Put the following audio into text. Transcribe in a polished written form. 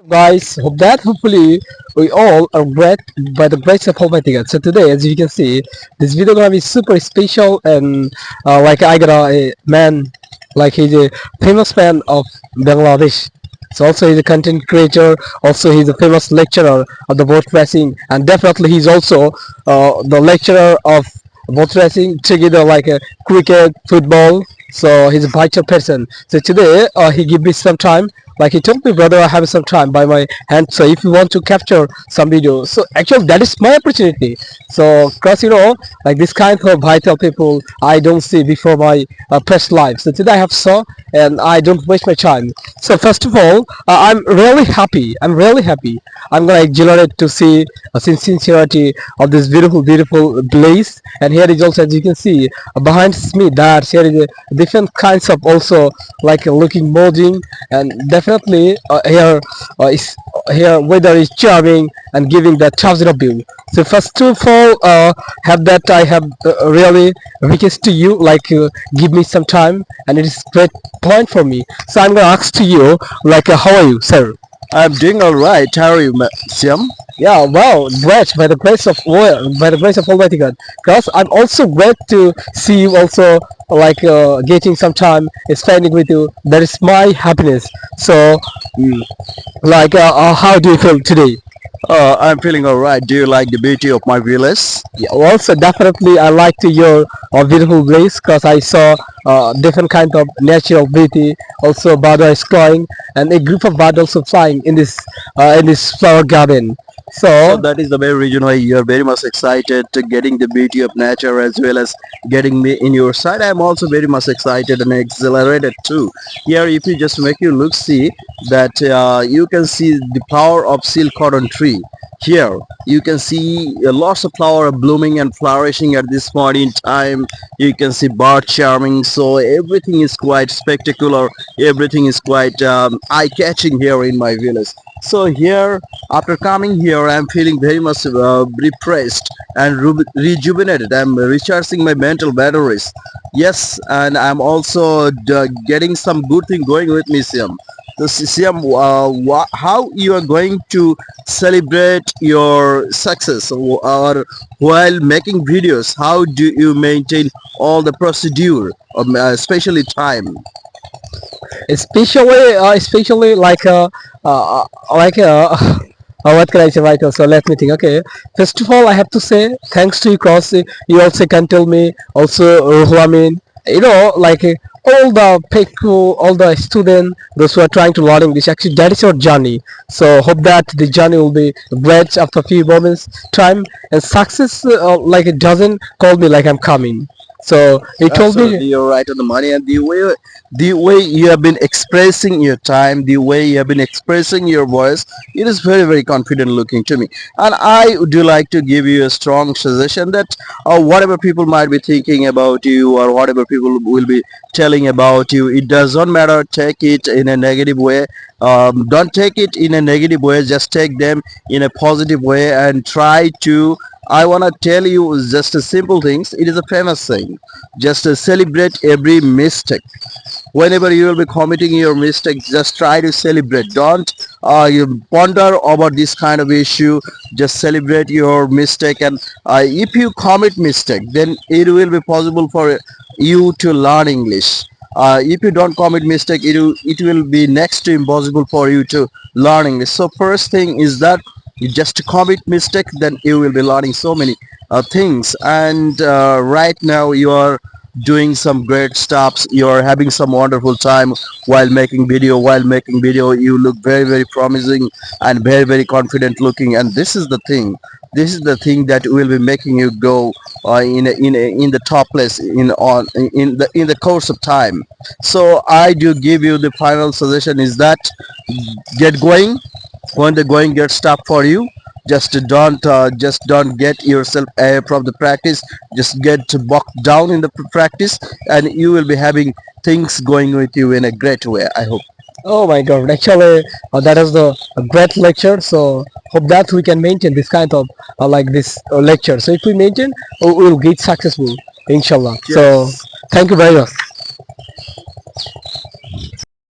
Guys, hope that hopefully we all are great by the grace of Almighty God. So today, as you can see, this video gonna be super special, and like I got a man, like he's a famous man of Bangladesh. So also he's a content creator. Also he's a famous lecturer of the boat racing, and definitely he's also the lecturer of boat racing together like cricket, football. So he's a vital person. So today he give me some time. Like he told me, brother, I have some time by my hand. So if you want to capture some video, so actually that is my opportunity. So cause like this kind of vital people I don't see before my past life. So today I have saw, and I don't waste my time. So first of all, I'm really happy. I'm really happy. I'm gonna exhilarate to see a sincerity of this beautiful, beautiful place. And here is also, as you can see, behind me, that here is a different kinds of also like looking molding, and definitely is here weather is charming and giving that thousand of view. So first of all, have that I have really request to you, like give me some time, and it is great point for me. So I'm gonna ask to you, like how are you, sir? I'm doing all right. How are you, Siam? Yeah, wow, great by the grace of by the grace of Almighty God. Because I'm also glad to see you also like getting some time spending with you. That is my happiness. So, mm, like, how do you feel today? I'm feeling all right. Do you like the beauty of my village? Yeah, also definitely I like to your beautiful place because I saw different kind of natural beauty. Also, bird is flying, and a group of birds also flying in this flower garden. So So that is the very reason why you are very much excited to getting the beauty of nature as well as getting me in your side. I'm also very much excited and exhilarated too. Here, if you just make you look, see that you can see the power of silk cotton tree. Here, you can see lots of flower blooming and flourishing at this point in time. You can see bird charming. So everything is quite spectacular. Everything is quite eye-catching here in my village. So here, after coming here, I'm feeling very much refreshed and rejuvenated. I'm recharging my mental batteries. Yes, and I'm also getting some good thing going with me, Siam. So, Siam, how you are going to celebrate your success or while making videos? How do you maintain all the procedure, especially time? especially like what can I say right now? So let me think. Okay, first of all, I have to say thanks to you, cause you also can tell me also who I mean. Like all the people, all the students, those who are trying to learn English. Actually, that is your journey. So hope that the journey will be great after a few moments time, and success like it doesn't call me like I'm coming. So he told me. Absolutely, you're right on the money, and the way you have been expressing your time, the way you have been expressing your voice, it is very very confident looking to me. And I do like to give you a strong suggestion that whatever people might be thinking about you or whatever people will be telling about you, it does not matter. Take it in a negative way. Don't take it in a negative way. Just take them in a positive way and try to. I want to tell you just a simple things. It is a famous saying. Just celebrate every mistake. Whenever you will be committing your mistake, just try to celebrate. Don't you ponder about this kind of issue. Just celebrate your mistake, and if you commit mistake, then it will be possible for you to learn English. If you don't commit mistake, it will be next to impossible for you to learn English. So first thing is that you just commit mistake, then you will be learning so many things. And right now you are doing some great stops. You are having some wonderful time while making video. You look very very promising and very very confident looking, and this is the thing that will be making you go in the top place in the course of time. So I do give you the final suggestion is that get going. When the going gets tough for you, just don't get yourself away from the practice. Just get bogged down in the practice, and you will be having things going with you in a great way, I hope. Oh my God! Actually, that is the a great lecture. So hope that we can maintain this kind of like this lecture. So if we maintain, we will get successful, inshallah. So Yes. thank you very much.